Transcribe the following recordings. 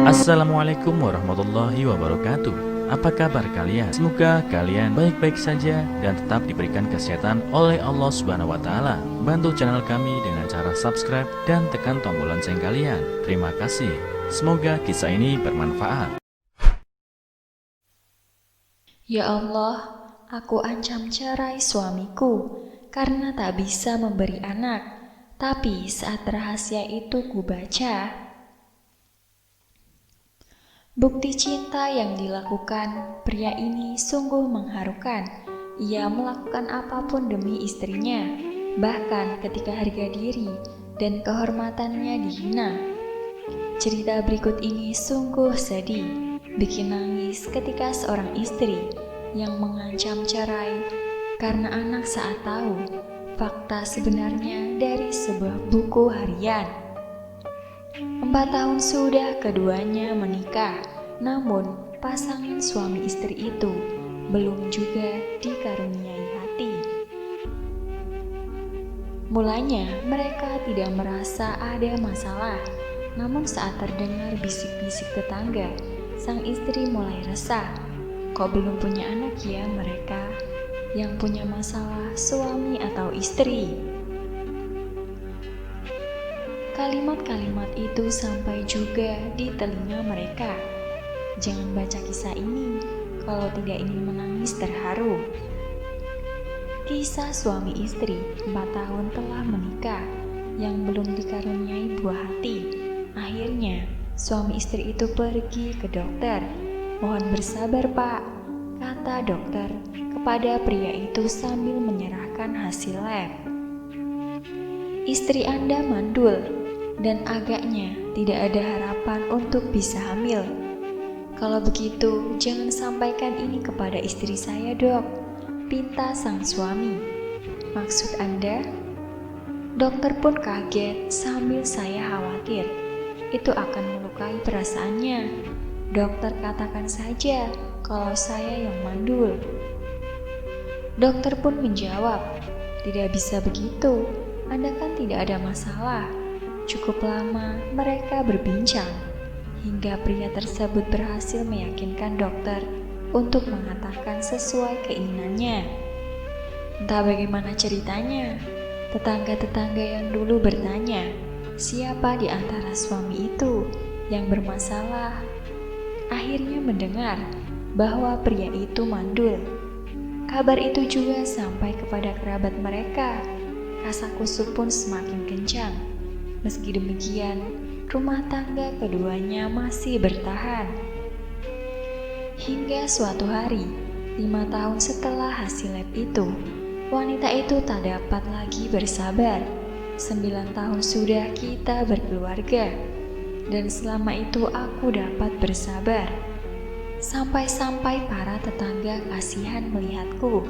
Assalamualaikum warahmatullahi wabarakatuh. Apa kabar kalian? Semoga kalian baik-baik saja dan tetap diberikan kesehatan oleh Allah Subhanahu wa taala. Bantu channel kami dengan cara subscribe dan tekan tombol lonceng kalian. Terima kasih. Semoga kisah ini bermanfaat. Ya Allah, aku ancam cerai suamiku karena tak bisa memberi anak. Tapi saat rahasia itu kubaca, bukti cinta yang dilakukan pria ini sungguh mengharukan. Ia melakukan apapun demi istrinya, bahkan ketika harga diri dan kehormatannya dihina. Cerita berikut ini sungguh sedih, bikin nangis ketika seorang istri yang mengancam cerai karena anak saat tahu fakta sebenarnya dari sebuah buku harian. 4 tahun sudah keduanya menikah, namun pasangan suami istri itu belum juga dikaruniai hati. Mulanya mereka tidak merasa ada masalah, namun saat terdengar bisik-bisik tetangga, sang istri mulai resah. Kok belum punya anak ya mereka? Yang punya masalah suami atau istri? Kalimat-kalimat itu sampai juga di telinga mereka. Jangan baca kisah ini kalau tidak ingin menangis terharu. Kisah suami istri 4 tahun telah menikah yang belum dikaruniai buah hati. Akhirnya suami istri itu pergi ke dokter. "Mohon bersabar Pak," kata dokter kepada pria itu sambil menyerahkan hasil lab. "Istri Anda mandul dan agaknya tidak ada harapan untuk bisa hamil. Kalau begitu, jangan sampaikan ini kepada istri saya, Dok," pinta sang suami. "Maksud Anda?" Dokter pun kaget sambil saya khawatir. "Itu akan melukai perasaannya. Dokter katakan saja kalau saya yang mandul." Dokter pun menjawab, "Tidak bisa begitu. Anda kan tidak ada masalah." Cukup lama mereka berbincang, hingga pria tersebut berhasil meyakinkan dokter untuk mengatakan sesuai keinginannya. Entah bagaimana ceritanya, tetangga-tetangga yang dulu bertanya, siapa di antara suami itu yang bermasalah, akhirnya mendengar bahwa pria itu mandul. Kabar itu juga sampai kepada kerabat mereka. Kasakusuk pun semakin kencang. Meski demikian, rumah tangga keduanya masih bertahan. Hingga suatu hari, 5 tahun setelah hasil lab itu, wanita itu tak dapat lagi bersabar. 9 tahun sudah kita berkeluarga, dan selama itu aku dapat bersabar. Sampai-sampai para tetangga kasihan melihatku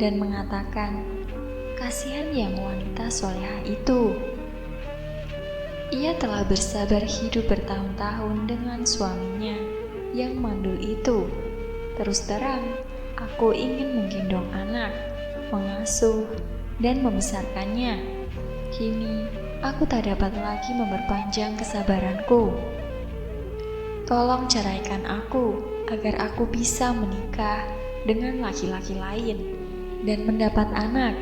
dan mengatakan, "Kasihan yang wanita solehah itu. Ia telah bersabar hidup bertahun-tahun dengan suaminya yang mandul itu. Terus terang, aku ingin menggendong anak, mengasuh, dan membesarkannya. Kini, aku tak dapat lagi memperpanjang kesabaranku. Tolong ceraikan aku agar aku bisa menikah dengan laki-laki lain dan mendapat anak."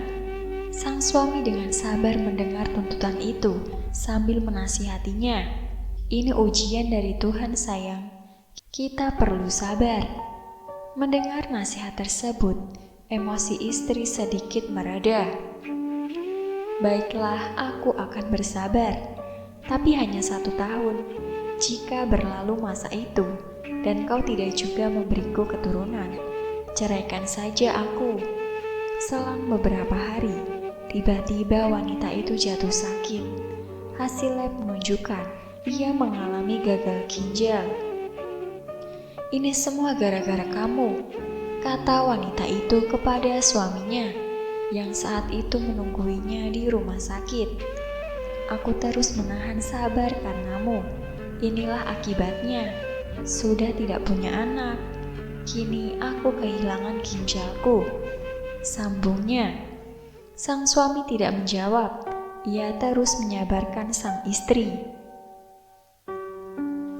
Sang suami dengan sabar mendengar tuntutan itu sambil menasihatinya, "Ini ujian dari Tuhan sayang, kita perlu sabar." Mendengar nasihat tersebut, emosi istri sedikit mereda. "Baiklah, aku akan bersabar, tapi hanya 1 tahun. Jika berlalu masa itu dan kau tidak juga memberiku keturunan, ceraikan saja aku." Selang beberapa hari, tiba-tiba wanita itu jatuh sakit. Hasil lab menunjukkan ia mengalami gagal ginjal. "Ini semua gara-gara kamu," kata wanita itu kepada suaminya yang saat itu menungguinya di rumah sakit. "Aku terus menahan sabar karenamu. Inilah akibatnya. Sudah tidak punya anak. Kini aku kehilangan ginjalku," sambungnya. Sang suami tidak menjawab. Ia terus menyabarkan sang istri.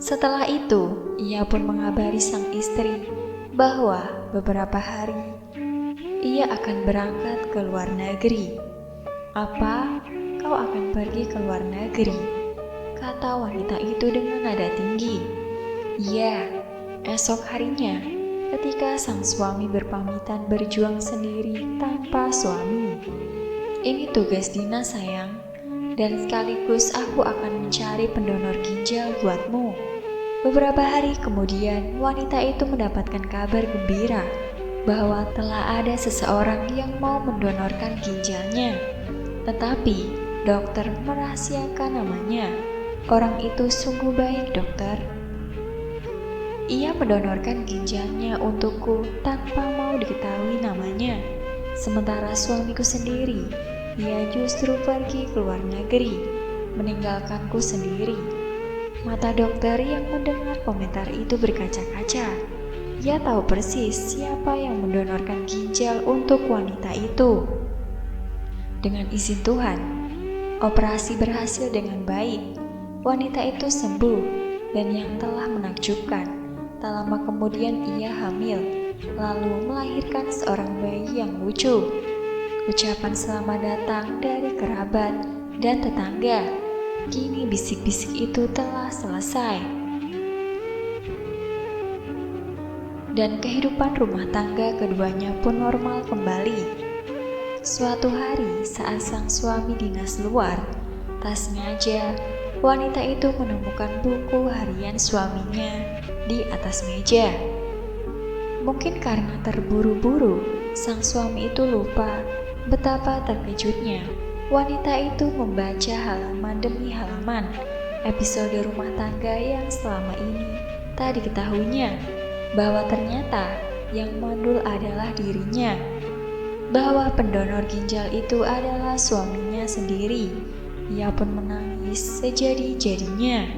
Setelah itu, ia pun mengabari sang istri bahwa beberapa hari ia akan berangkat ke luar negeri. "Apa? Kau akan pergi ke luar negeri?" kata wanita itu dengan nada tinggi. "Iya." Esok harinya, ketika sang suami berpamitan berjuang sendiri tanpa suami. "Ini tugas dinas sayang, dan sekaligus aku akan mencari pendonor ginjal buatmu." Beberapa hari kemudian, wanita itu mendapatkan kabar gembira bahwa telah ada seseorang yang mau mendonorkan ginjalnya. Tetapi, dokter merahasiakan namanya. "Orang itu sungguh baik, dokter. Ia mendonorkan ginjalnya untukku tanpa mau diketahui namanya. Sementara suamiku sendiri, ia justru pergi ke luar negeri, meninggalkanku sendiri." Mata dokter yang mendengar komentar itu berkaca-kaca. Ia tahu persis siapa yang mendonorkan ginjal untuk wanita itu. Dengan izin Tuhan, operasi berhasil dengan baik. Wanita itu sembuh, dan yang telah menakjubkan, tak lama kemudian ia hamil, lalu melahirkan seorang bayi yang lucu. Ucapan selamat datang dari kerabat dan tetangga. Kini bisik-bisik itu telah selesai, dan kehidupan rumah tangga keduanya pun normal kembali. Suatu hari saat sang suami dinas luar, tak sengaja wanita itu menemukan buku harian suaminya di atas meja. Mungkin karena terburu-buru, sang suami itu lupa betapa terkejutnya. Wanita itu membaca halaman demi halaman episode rumah tangga yang selama ini tak diketahuinya, bahwa ternyata yang mandul adalah dirinya, bahwa pendonor ginjal itu adalah suaminya sendiri. Ia pun menangis sejadi-jadinya.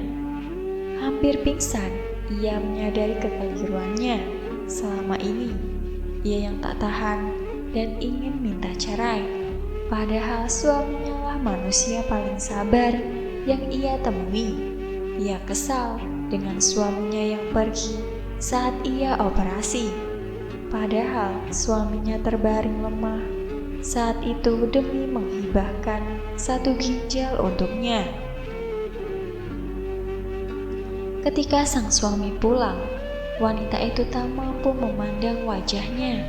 Hampir pingsan, ia menyadari kekeliruannya. Selama ini, ia yang tak tahan dan ingin minta cerai. Padahal suaminya lah manusia paling sabar yang ia temui. Ia kesal dengan suaminya yang pergi saat ia operasi. Padahal suaminya terbaring lemah saat itu demi menghibahkan satu ginjal untuknya. Ketika sang suami pulang, wanita itu tak mampu memandang wajahnya.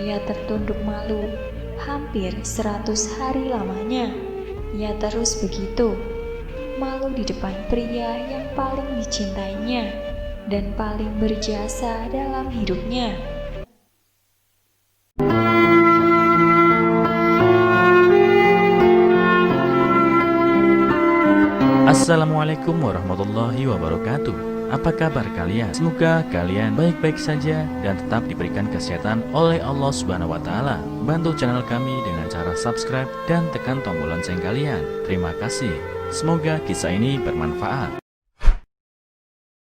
Ia tertunduk malu. Hampir 100 hari lamanya, ia terus begitu, malu di depan pria yang paling dicintainya dan paling berjasa dalam hidupnya. Assalamualaikum warahmatullahi wabarakatuh. Apa kabar kalian? Semoga kalian baik-baik saja dan tetap diberikan kesehatan oleh Allah Subhanahu wa Ta'ala. Bantu channel kami dengan cara subscribe dan tekan tombol lonceng kalian. Terima kasih. Semoga kisah ini bermanfaat.